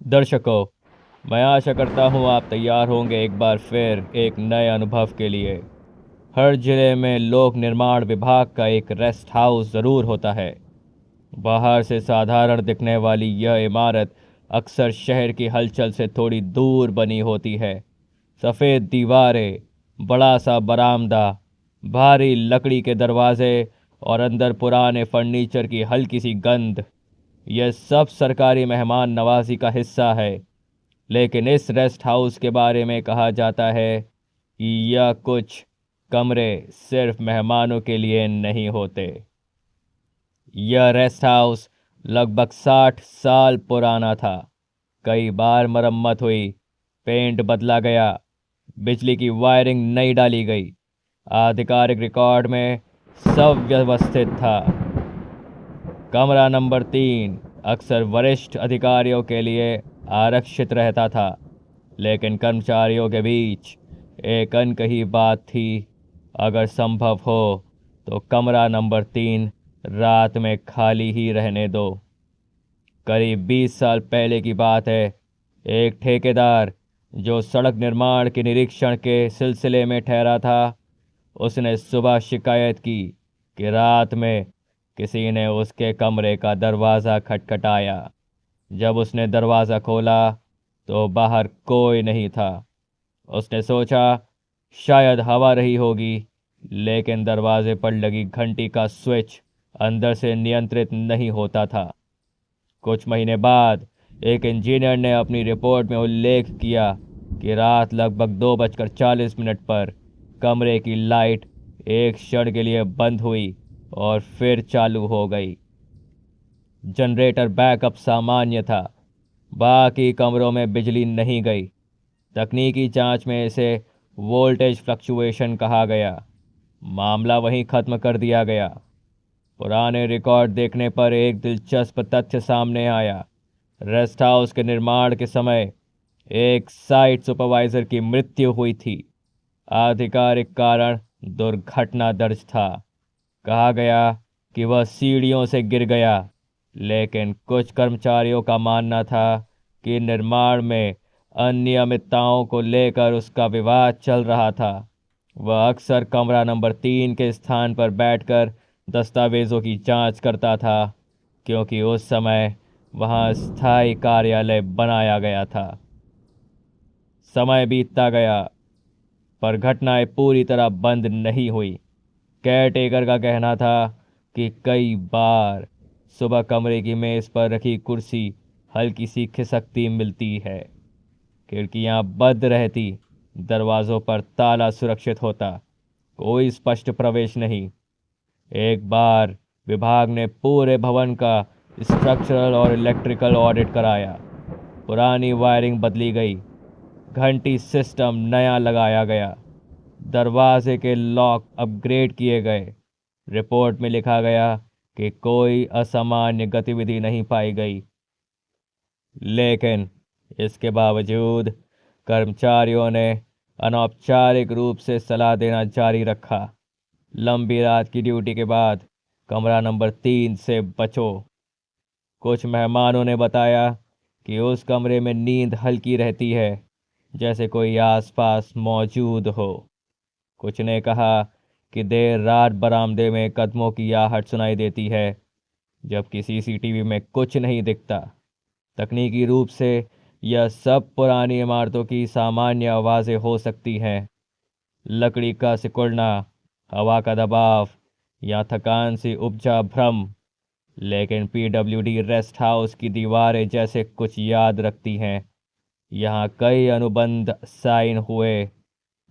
दर्शकों, मैं आशा करता हूँ आप तैयार होंगे एक बार फिर एक नए अनुभव के लिए। हर जिले में लोक निर्माण विभाग का एक रेस्ट हाउस ज़रूर होता है। बाहर से साधारण दिखने वाली यह इमारत अक्सर शहर की हलचल से थोड़ी दूर बनी होती है। सफ़ेद दीवारें, बड़ा सा बरामदा, भारी लकड़ी के दरवाजे और अंदर पुराने फर्नीचर की हल्की सी गंध, यह सब सरकारी मेहमान नवाजी का हिस्सा है। लेकिन इस रेस्ट हाउस के बारे में कहा जाता है कि यह कुछ कमरे सिर्फ मेहमानों के लिए नहीं होते। यह रेस्ट हाउस लगभग 60 साल पुराना था। कई बार मरम्मत हुई, पेंट बदला गया, बिजली की वायरिंग नई डाली गई। आधिकारिक रिकॉर्ड में सब व्यवस्थित था। कमरा नंबर 3 अक्सर वरिष्ठ अधिकारियों के लिए आरक्षित रहता था, लेकिन कर्मचारियों के बीच एक अनकही बात थी। अगर संभव हो तो कमरा नंबर 3 रात में खाली ही रहने दो। करीब 20 साल पहले की बात है। एक ठेकेदार जो सड़क निर्माण के निरीक्षण के सिलसिले में ठहरा था, उसने सुबह शिकायत की कि रात में किसी ने उसके कमरे का दरवाज़ा खटखटाया। जब उसने दरवाज़ा खोला तो बाहर कोई नहीं था। उसने सोचा शायद हवा रही होगी, लेकिन दरवाजे पर लगी घंटी का स्विच अंदर से नियंत्रित नहीं होता था। कुछ महीने बाद एक इंजीनियर ने अपनी रिपोर्ट में उल्लेख किया कि रात लगभग 2:40 पर कमरे की लाइट एक क्षण के लिए बंद हुई और फिर चालू हो गई। जनरेटर बैकअप सामान्य था, बाकी कमरों में बिजली नहीं गई। तकनीकी जांच में इसे वोल्टेज फ्लक्चुएशन कहा गया। मामला वहीं खत्म कर दिया गया। पुराने रिकॉर्ड देखने पर एक दिलचस्प तथ्य सामने आया। रेस्ट हाउस के निर्माण के समय एक साइट सुपरवाइजर की मृत्यु हुई थी। आधिकारिक कारण दुर्घटना दर्ज था। कहा गया कि वह सीढ़ियों से गिर गया, लेकिन कुछ कर्मचारियों का मानना था कि निर्माण में अनियमितताओं को लेकर उसका विवाद चल रहा था। वह अक्सर कमरा नंबर 3 के स्थान पर बैठकर दस्तावेजों की जांच करता था, क्योंकि उस समय वहां स्थायी कार्यालय बनाया गया था। समय बीतता गया, पर घटनाएं पूरी तरह बंद नहीं हुई। केयरटेकर का कहना था कि कई बार सुबह कमरे की मेज पर रखी कुर्सी हल्की सी खिसकती मिलती है। खिड़कियां बंद रहती, दरवाजों पर ताला सुरक्षित होता, कोई स्पष्ट प्रवेश नहीं। एक बार विभाग ने पूरे भवन का स्ट्रक्चरल और इलेक्ट्रिकल ऑडिट कराया। पुरानी वायरिंग बदली गई, घंटी सिस्टम नया लगाया गया, दरवाजे के लॉक अपग्रेड किए गए। रिपोर्ट में लिखा गया कि कोई असामान्य गतिविधि नहीं पाई गई। लेकिन इसके बावजूद कर्मचारियों ने अनौपचारिक रूप से सलाह देना जारी रखा। लंबी रात की ड्यूटी के बाद कमरा नंबर 3 से बचो। कुछ मेहमानों ने बताया कि उस कमरे में नींद हल्की रहती है, जैसे कोई आसपास मौजूद हो। कुछ ने कहा कि देर रात बरामदे में कदमों की आहट सुनाई देती है, जबकि सीसीटीवी में कुछ नहीं दिखता। तकनीकी रूप से यह सब पुरानी इमारतों की सामान्य आवाज़ें हो सकती हैं। लकड़ी का सिकुड़ना, हवा का दबाव या थकान से उपजा भ्रम। लेकिन पीडब्ल्यूडी रेस्ट हाउस की दीवारें जैसे कुछ याद रखती हैं। यहाँ कई अनुबंध साइन हुए,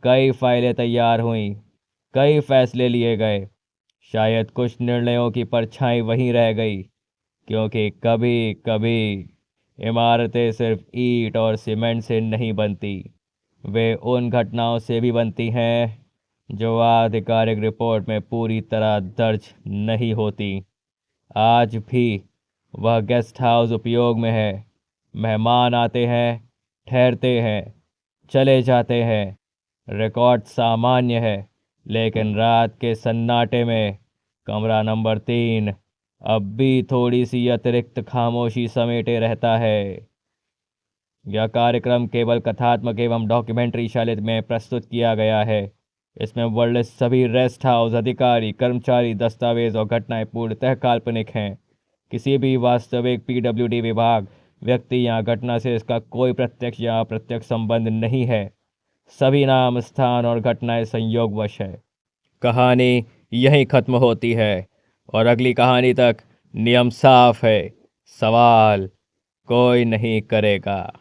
कई फाइलें तैयार हुईं, कई फैसले लिए गए। शायद कुछ निर्णयों की परछाई वहीं रह गई, क्योंकि कभी कभी इमारतें सिर्फ ईंट और सीमेंट से नहीं बनती, वे उन घटनाओं से भी बनती हैं जो आधिकारिक रिपोर्ट में पूरी तरह दर्ज नहीं होती। आज भी वह गेस्ट हाउस उपयोग में है। मेहमान आते हैं, ठहरते हैं, चले जाते हैं। रिकॉर्ड सामान्य है, लेकिन रात के सन्नाटे में कमरा नंबर 3 अब भी थोड़ी सी अतिरिक्त खामोशी समेटे रहता है। यह कार्यक्रम केवल कथात्मक एवं डॉक्यूमेंट्री शैली में प्रस्तुत किया गया है। इसमें वर्णित सभी रेस्ट हाउस अधिकारी, कर्मचारी, दस्तावेज और घटनाएं पूर्णतः काल्पनिक हैं। किसी भी वास्तविक पीडब्ल्यूडी विभाग, व्यक्ति या घटना से इसका कोई प्रत्यक्ष या अप्रत्यक्ष संबंध नहीं है। सभी नाम, स्थान और घटनाएं संयोगवश है। कहानी यहीं खत्म होती है और अगली कहानी तक नियम साफ है, सवाल कोई नहीं करेगा।